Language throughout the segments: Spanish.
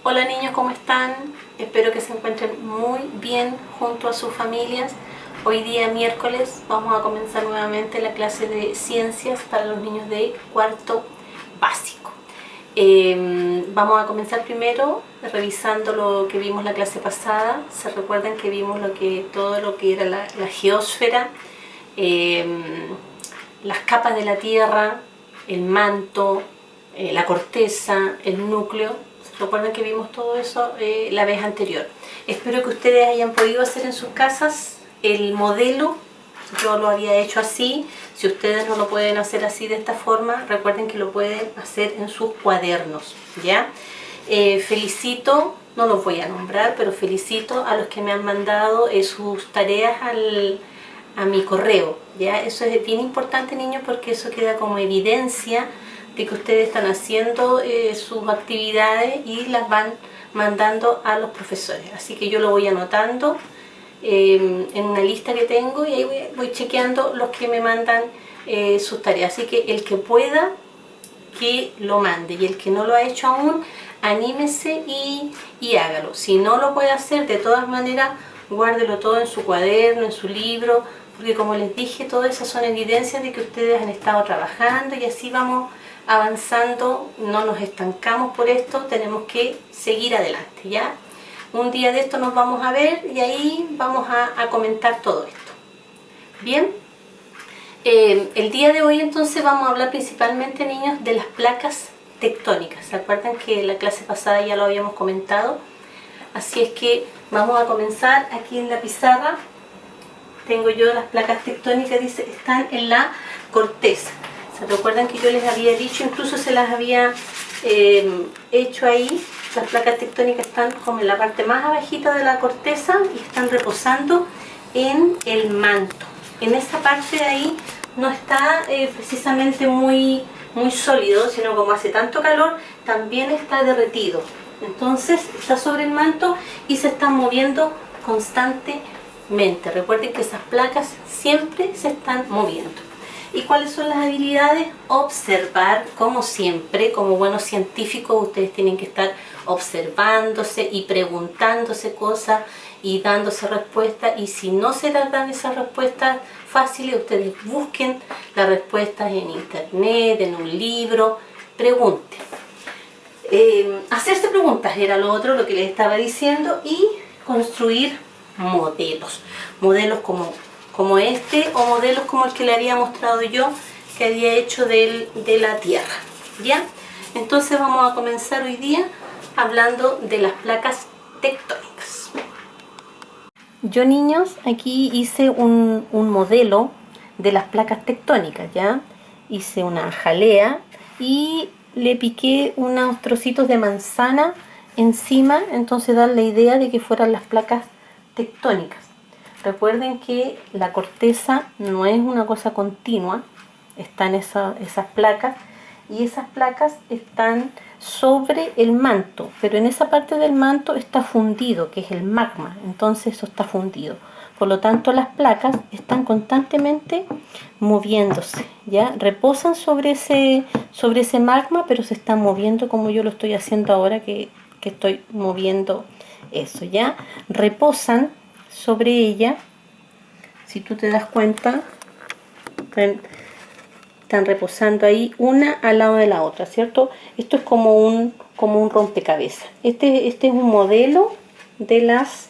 Hola niños, ¿cómo están? Espero que se encuentren muy bien junto a sus familias. Hoy día miércoles vamos a comenzar nuevamente la clase de ciencias para los niños de cuarto básico. Vamos a comenzar primero revisando lo que vimos la clase pasada. Se recuerdan que vimos todo lo que era la geósfera, las capas de la Tierra, el manto, la corteza, el núcleo. Recuerden que vimos todo eso la vez anterior. Espero que ustedes hayan podido hacer en sus casas el modelo. Yo lo había hecho así. Si ustedes no lo pueden hacer así de esta forma, recuerden que lo pueden hacer en sus cuadernos, ¿ya? Felicito, no los voy a nombrar, pero felicito a los que me han mandado sus tareas a mi correo, ¿ya? Eso es bien importante, niños, porque eso queda como evidencia de que ustedes están haciendo sus actividades y las van mandando a los profesores. Así que yo lo voy anotando en una lista que tengo y ahí voy chequeando los que me mandan sus tareas. Así que el que pueda, que lo mande, y el que no lo ha hecho aún, anímese y hágalo. Si no lo puede hacer, de todas maneras, guárdelo todo en su cuaderno, en su libro, porque como les dije, todas esas son evidencias de que ustedes han estado trabajando y así vamos avanzando, no nos estancamos por esto, tenemos que seguir adelante, ¿ya? Un día de esto nos vamos a ver y ahí vamos a comentar todo esto. Bien, el día de hoy entonces vamos a hablar principalmente, niños, de las placas tectónicas. ¿Se acuerdan que en la clase pasada ya lo habíamos comentado? Así es que vamos a comenzar aquí en la pizarra. Tengo yo las placas tectónicas, dice, están en la corteza. ¿Se recuerdan que yo les había dicho, incluso se las había hecho ahí? Las placas tectónicas están como en la parte más abajita de la corteza y están reposando en el manto. En esa parte de ahí no está precisamente muy sólido, sino como hace tanto calor, también está derretido. Entonces está sobre el manto y se está moviendo constantemente. Recuerden que esas placas siempre se están moviendo. ¿Y cuáles son las habilidades? Observar, como siempre, como buenos científicos, ustedes tienen que estar observándose y preguntándose cosas y dándose respuestas. Y si no se les dan esas respuestas fáciles, ustedes busquen las respuestas en internet, en un libro, pregunten. Hacerse preguntas era lo otro, lo que les estaba diciendo, y construir modelos. Modelos como este, o modelos como el que le había mostrado yo, que había hecho de la Tierra, ¿ya? Entonces vamos a comenzar hoy día hablando de las placas tectónicas. Yo, niños, aquí hice un modelo de las placas tectónicas, ¿ya? Hice una jalea y le piqué unos trocitos de manzana encima, entonces da la idea de que fueran las placas tectónicas. Recuerden que la corteza no es una cosa continua, están esas placas, y esas placas están sobre el manto, pero en esa parte del manto está fundido, que es el magma, entonces eso está fundido. Por lo tanto, las placas están constantemente moviéndose, ¿ya? Reposan sobre ese magma, pero se están moviendo como yo lo estoy haciendo ahora, que estoy moviendo eso, ¿ya? Reposan sobre ella. Si tú te das cuenta, están reposando ahí una al lado de la otra, ¿cierto? Esto es como un rompecabezas. Este es un modelo de las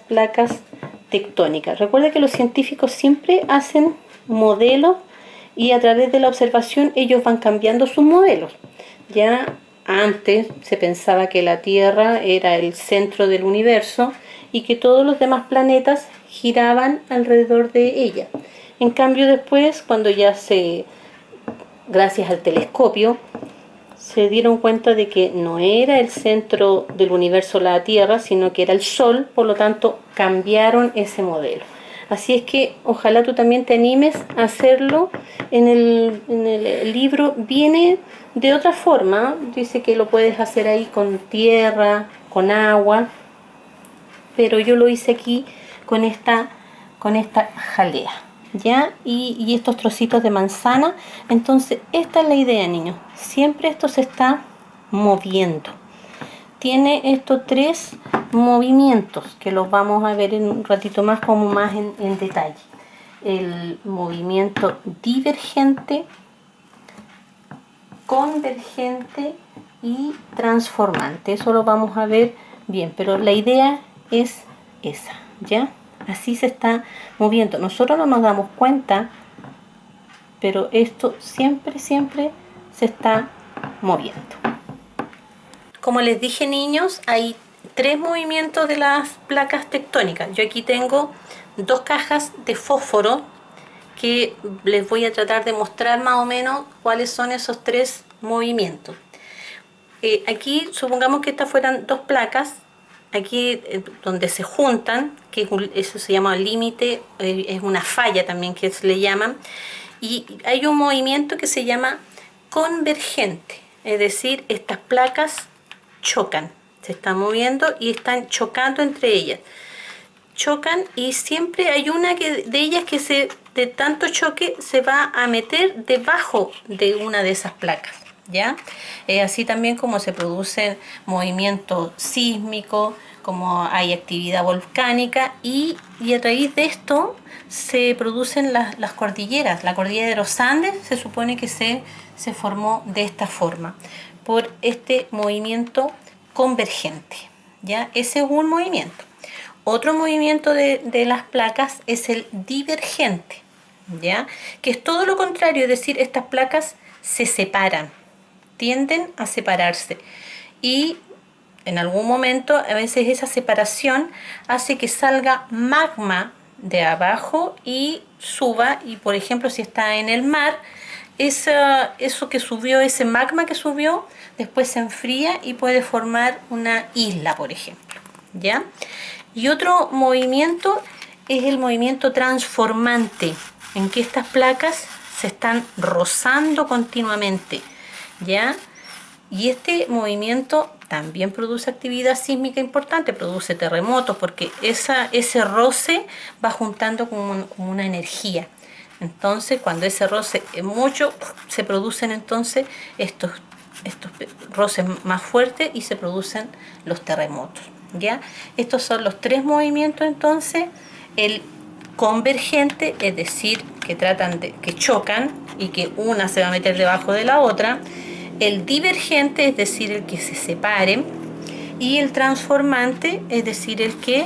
placas tectónicas. Recuerda que los científicos siempre hacen modelos y a través de la observación ellos van cambiando sus modelos. Ya antes se pensaba que la Tierra era el centro del universo y que todos los demás planetas giraban alrededor de ella. En cambio, después, cuando gracias al telescopio, se dieron cuenta de que no era el centro del universo la Tierra, sino que era el Sol, por lo tanto cambiaron ese modelo. Así es que ojalá tú también te animes a hacerlo. En el libro viene de otra forma, dice que lo puedes hacer ahí con tierra, con agua, pero yo lo hice aquí con esta jalea, ¿ya? Y estos trocitos de manzana. Entonces esta es la idea, niños, siempre esto se está moviendo. tiene estos tres movimientos que los vamos a ver en un ratito más, como más en detalle. El movimiento divergente, convergente y transformante. Eso lo vamos a ver bien, pero la idea es esa, ¿ya? Así se está moviendo. Nosotros no nos damos cuenta, pero esto siempre se está moviendo. Como les dije, niños, hay tres movimientos de las placas tectónicas. Yo aquí tengo dos cajas de fósforo que les voy a tratar de mostrar más o menos cuáles son esos tres movimientos. Aquí supongamos que estas fueran dos placas, aquí donde se juntan, que eso se llama límite, es una falla también que se le llaman, y hay un movimiento que se llama convergente, es decir, estas placas chocan, se están moviendo y están chocando entre ellas. Chocan y siempre hay una de ellas que de tanto choque se va a meter debajo de una de esas placas, ¿ya? Así también como se producen movimientos sísmicos, como hay actividad volcánica y a raíz de esto se producen las cordilleras. La cordillera de los Andes se supone que se formó de esta forma, por este movimiento convergente, ¿ya? Ese es un movimiento. Otro movimiento de las placas es el divergente, ¿ya? Que es todo lo contrario, es decir, estas placas se separan, tienden a separarse y en algún momento a veces esa separación hace que salga magma de abajo y suba, y por ejemplo si está en el mar, eso que subió, ese magma que subió, después se enfría y puede formar una isla, por ejemplo, ¿ya? Y otro movimiento es el movimiento transformante, en que estas placas se están rozando continuamente, ¿ya? Y este movimiento también produce actividad sísmica importante, produce terremotos, porque ese roce va juntando como una energía. Entonces, cuando ese roce es mucho, se producen entonces estos roces más fuertes y se producen los terremotos, ¿ya? Estos son los tres movimientos entonces. El convergente, es decir, que chocan y que una se va a meter debajo de la otra. El divergente, es decir, el que se separen. Y el transformante, es decir, el que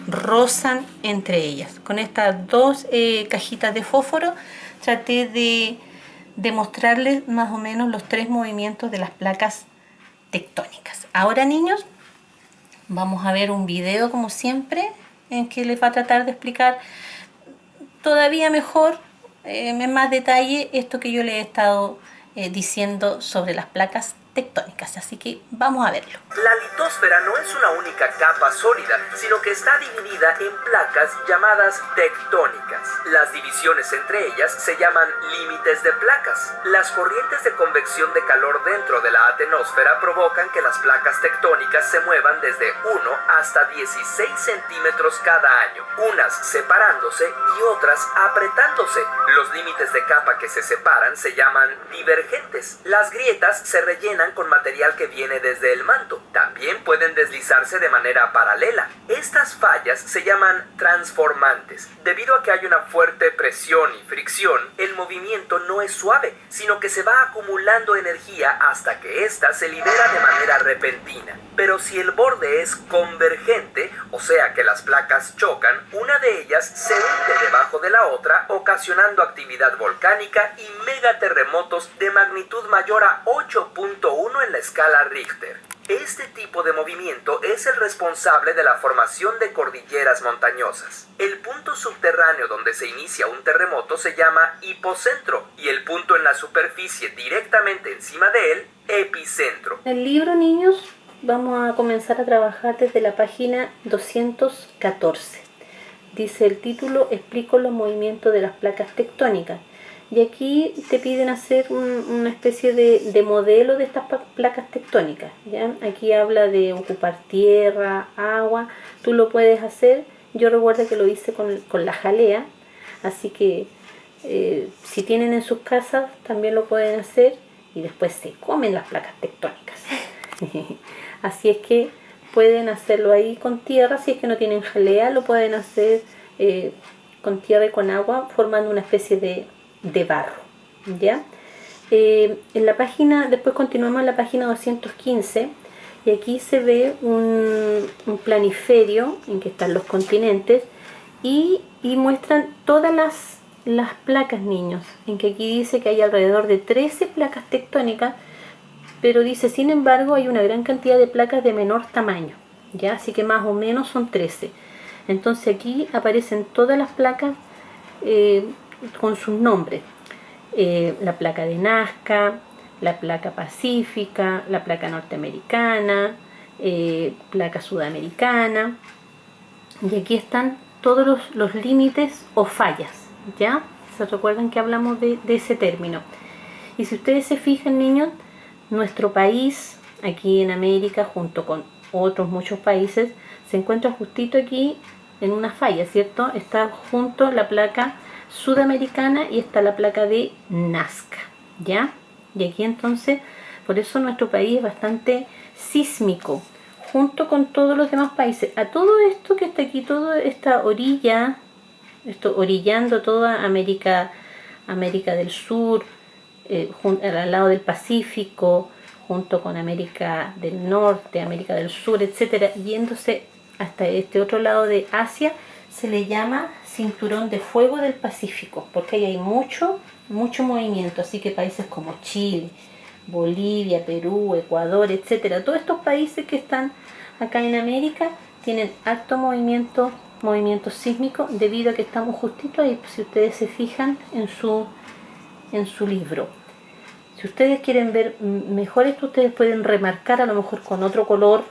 rozan entre ellas. Con estas dos cajitas de fósforo traté de mostrarles más o menos los tres movimientos de las placas tectónicas. Ahora, niños, vamos a ver un video como siempre en que les va a tratar de explicar todavía mejor, en más detalle, esto que yo les he estado diciendo sobre las placas tectónicas. Así que vamos a verlo. La litosfera no es una única capa sólida, sino que está dividida en placas llamadas tectónicas. Las divisiones entre ellas se llaman límites de placas. Las corrientes de convección de calor dentro de la atenosfera provocan que las placas tectónicas se muevan desde 1 hasta 16 centímetros cada año, unas separándose y otras apretándose. Los límites de capa que se separan se llaman divergentes. Las grietas se rellenan con material que viene desde el manto. También pueden deslizarse de manera paralela. Estas fallas se llaman transformantes. Debido a que hay una fuerte presión y fricción, el movimiento no es suave, sino que se va acumulando energía hasta que ésta se libera de manera repentina. Pero si el borde es convergente, o sea que las placas chocan, una de ellas se hunde debajo de la otra, ocasionando actividad volcánica y megaterremotos de magnitud mayor a 8.1 en la escala Richter. Este tipo de movimiento es el responsable de la formación de cordilleras montañosas. El punto subterráneo donde se inicia un terremoto se llama hipocentro y el punto en la superficie directamente encima de él, epicentro. El libro, niños, vamos a comenzar a trabajar desde la página 214. Dice el título: explico los movimientos de las placas tectónicas. Y aquí te piden hacer una especie de modelo de estas placas tectónicas, ¿ya? Aquí habla de ocupar tierra, agua. Tú lo puedes hacer. Yo recuerdo que lo hice con la jalea. Así que si tienen en sus casas también lo pueden hacer. Y después se comen las placas tectónicas. Así es que pueden hacerlo ahí con tierra. Si es que no tienen jalea, lo pueden hacer con tierra y con agua, formando una especie de barro, ¿ya? En la página, después continuamos en la página 215, y aquí se ve un planiferio en que están los continentes, y muestran todas las placas, niños, en que aquí dice que hay alrededor de 13 placas tectónicas, pero dice, sin embargo, hay una gran cantidad de placas de menor tamaño, ¿ya? Así que más o menos son 13. Entonces aquí aparecen todas las placas con sus nombres. La placa de Nazca, la placa pacífica, la placa norteamericana, placa sudamericana. Y aquí están todos los límites o fallas, ¿ya? ¿Se recuerdan que hablamos de ese término? Y si ustedes se fijan, niños, nuestro país, aquí en América, junto con otros muchos países, se encuentra justito aquí en una falla, ¿cierto? Está junto la placa sudamericana y está la placa de Nazca, ¿ya? Y aquí entonces, por eso nuestro país es bastante sísmico, junto con todos los demás países. A todo esto que está aquí, toda esta orilla, esto orillando toda América del Sur, al lado del Pacífico, junto con América del Norte, América del Sur, etcétera, yéndose hasta este otro lado de Asia, se le llama cinturón de fuego del Pacífico, porque ahí hay mucho movimiento. Así que países como Chile, Bolivia, Perú, Ecuador, etcétera, todos estos países que están acá en América tienen alto movimiento sísmico, debido a que estamos justito ahí. Si ustedes se fijan en su libro, si ustedes quieren ver mejor esto, ustedes pueden remarcar a lo mejor con otro color,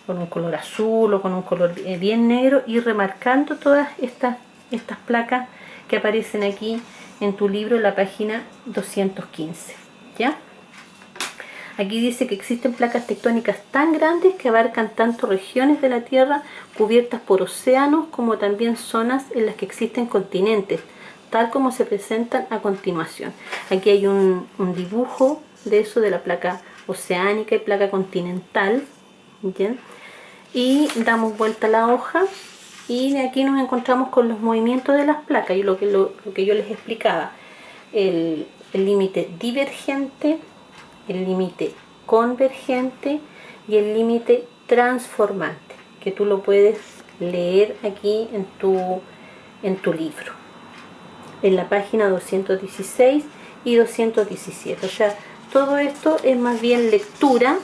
con un color azul o con un color bien negro, y remarcando todas estas placas que aparecen aquí en tu libro, en la página 215, ¿ya? Aquí dice que existen placas tectónicas tan grandes que abarcan tanto regiones de la Tierra cubiertas por océanos, como también zonas en las que existen continentes, tal como se presentan a continuación. Aquí hay un dibujo de eso, de la placa oceánica y placa continental, ¿bien? Y damos vuelta a la hoja, y de aquí nos encontramos con los movimientos de las placas, y lo que yo les explicaba: el límite divergente, el límite convergente y el límite transformante, que tú lo puedes leer aquí en tu libro, en la página 216 y 217. O sea, todo esto es más bien lectura,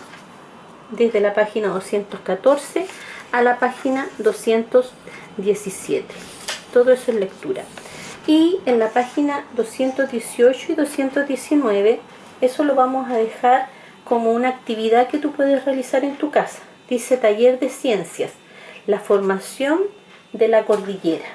desde la página 214 a la página 217. Todo eso es lectura. Y en la página 218 y 219, eso lo vamos a dejar como una actividad que tú puedes realizar en tu casa. Dice taller de ciencias, la formación de la cordillera.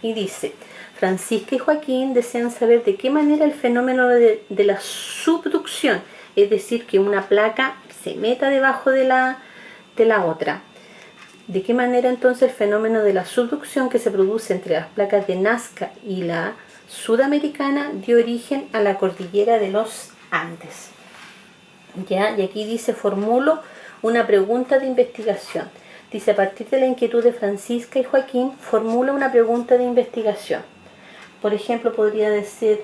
Y dice: Francisca y Joaquín desean saber de qué manera el fenómeno de la subducción, es decir, que una placa se meta debajo de la otra. ¿De qué manera entonces el fenómeno de la subducción que se produce entre las placas de Nazca y la sudamericana dio origen a la cordillera de los Andes? ¿Ya? Y aquí dice: formulo una pregunta de investigación. Dice: a partir de la inquietud de Francisca y Joaquín, formula una pregunta de investigación. Por ejemplo, podría decir: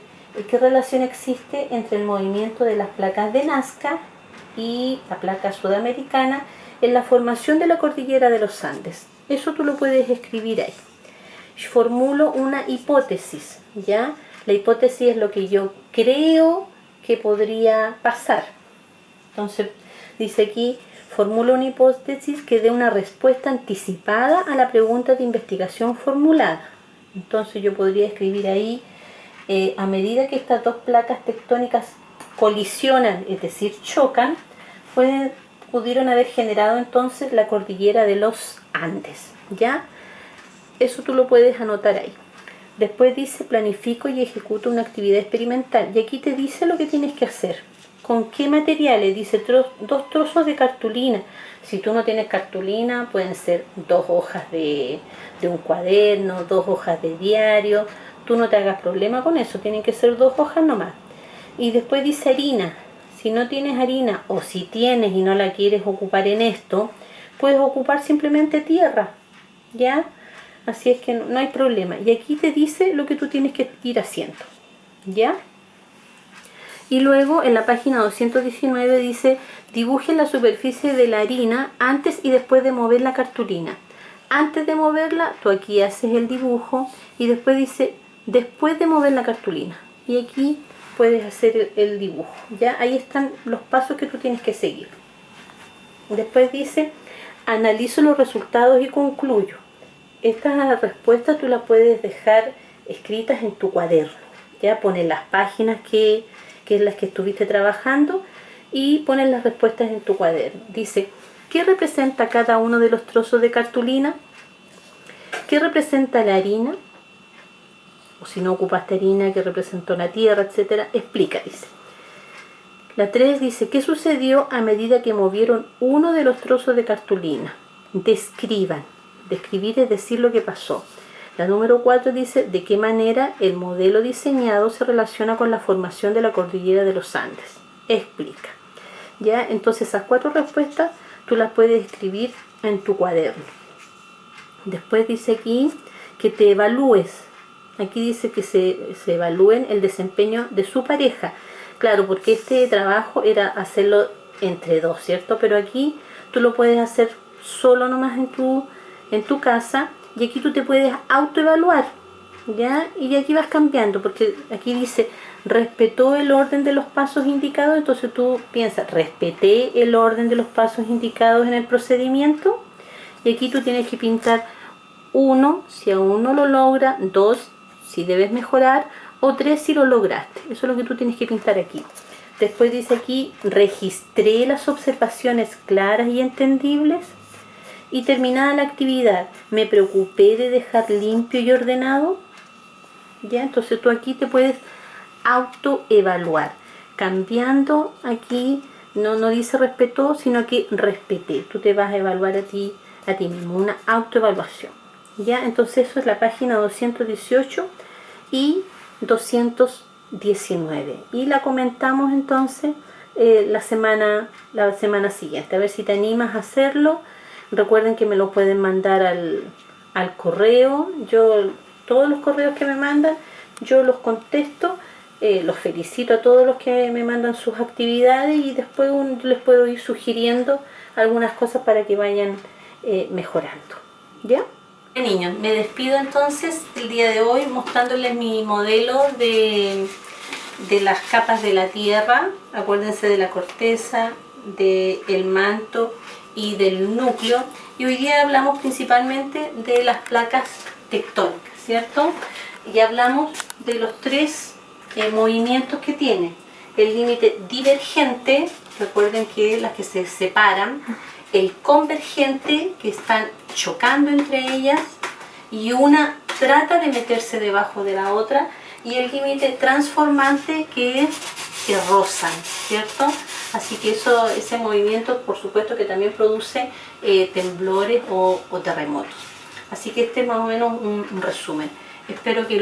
¿qué relación existe entre el movimiento de las placas de Nazca y la placa sudamericana en la formación de la cordillera de los Andes? Eso tú lo puedes escribir ahí. Formulo una hipótesis, ¿ya? La hipótesis es lo que yo creo que podría pasar. Entonces, dice aquí: formulo una hipótesis que dé una respuesta anticipada a la pregunta de investigación formulada. Entonces yo podría escribir ahí: a medida que estas dos placas tectónicas colisionan, es decir, chocan, pudieron haber generado entonces la cordillera de los Andes, ¿ya? Eso tú lo puedes anotar ahí. Después dice: planifico y ejecuto una actividad experimental. Y aquí te dice lo que tienes que hacer. ¿Con qué materiales? Dice: 2 trozos de cartulina. Si tú no tienes cartulina, pueden ser 2 hojas de un cuaderno, 2 hojas de diario. Tú no te hagas problema con eso, tienen que ser 2 hojas nomás. Y después dice: harina, Si no tienes harina o si tienes y no la quieres ocupar en esto, puedes ocupar simplemente tierra, ¿ya? Así es que no hay problema. Y aquí te dice lo que tú tienes que ir haciendo, ¿ya? Y luego en la página 219 dice, dibuje la superficie de la harina antes y después de mover la cartulina. Antes de moverla, tú aquí haces el dibujo y después dice, después de mover la cartulina. Y aquí puedes hacer el dibujo, ¿ya? Ahí están los pasos que tú tienes que seguir. Después dice, analizo los resultados y concluyo. Estas respuestas tú las puedes dejar escritas en tu cuaderno, ¿ya? Pones las páginas que es las que estuviste trabajando y pones las respuestas en tu cuaderno. Dice, ¿qué representa cada uno de los trozos de cartulina? ¿Qué representa la harina? O si no ocupaste harina, ¿qué representó la tierra, etcétera? Explica, dice. La 3 dice, ¿qué sucedió a medida que movieron uno de los trozos de cartulina? Describan. Describir es decir lo que pasó. La número 4 dice, ¿de qué manera el modelo diseñado se relaciona con la formación de la cordillera de los Andes? Explica. ¿Ya? Entonces esas 4 respuestas tú las puedes escribir en tu cuaderno. Después dice aquí que te evalúes. Aquí dice que se evalúen el desempeño de su pareja. Claro, porque este trabajo era hacerlo entre dos, ¿cierto? Pero aquí tú lo puedes hacer solo nomás en tu casa y aquí tú te puedes autoevaluar, ¿ya? Y aquí vas cambiando, porque aquí dice, respetó el orden de los pasos indicados, entonces tú piensas, respeté el orden de los pasos indicados en el procedimiento, y aquí tú tienes que pintar 1, si aún no lo logra, 2, si debes mejorar, o 3 si lo lograste. Eso es lo que tú tienes que pintar aquí. Después dice aquí, registré las observaciones claras y entendibles. Y terminada la actividad, me preocupé de dejar limpio y ordenado. ¿Ya? Entonces tú aquí te puedes autoevaluar. Cambiando aquí, no dice respetó, sino que respeté. Tú te vas a evaluar a ti mismo, una autoevaluación. ¿Ya? Entonces eso es la página 218 y 219. Y la comentamos entonces la semana siguiente. A ver si te animas a hacerlo. Recuerden que me lo pueden mandar al correo. Todos los correos que me mandan, yo los contesto. Los felicito a todos los que me mandan sus actividades y después les puedo ir sugiriendo algunas cosas para que vayan mejorando. ¿Ya? Niños, me despido entonces el día de hoy mostrándoles mi modelo de las capas de la tierra. Acuérdense de la corteza, del manto y del núcleo, y hoy día hablamos principalmente de las placas tectónicas, ¿cierto? Y hablamos de los 3 movimientos que tiene. El límite divergente, recuerden que las que se separan, el convergente, que están chocando entre ellas, y una trata de meterse debajo de la otra, y el límite transformante, que rozan, ¿cierto? Así que ese movimiento, por supuesto, que también produce temblores o terremotos. Así que este es más o menos un resumen. Espero que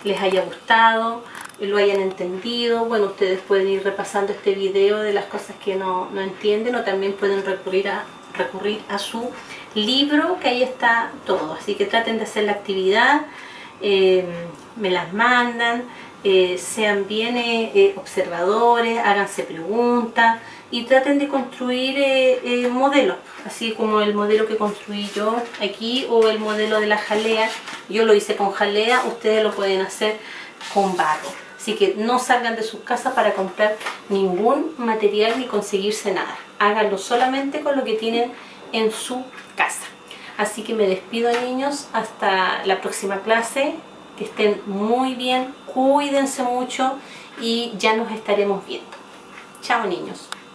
les haya gustado, lo hayan entendido. Bueno, ustedes pueden ir repasando este video de las cosas que no entienden, o también pueden recurrir a su libro, que ahí está todo. Así que traten de hacer la actividad, me las mandan. Sean bien observadores, háganse preguntas y traten de construir modelos, así como el modelo que construí yo aquí, o el modelo de la jalea. Yo lo hice con jalea, ustedes lo pueden hacer con barro. Así que no salgan de sus casas para comprar ningún material ni conseguirse nada. Háganlo solamente con lo que tienen en su casa. Así que me despido, niños, hasta la próxima clase. Que estén muy bien, cuídense mucho y ya nos estaremos viendo. Chao, niños.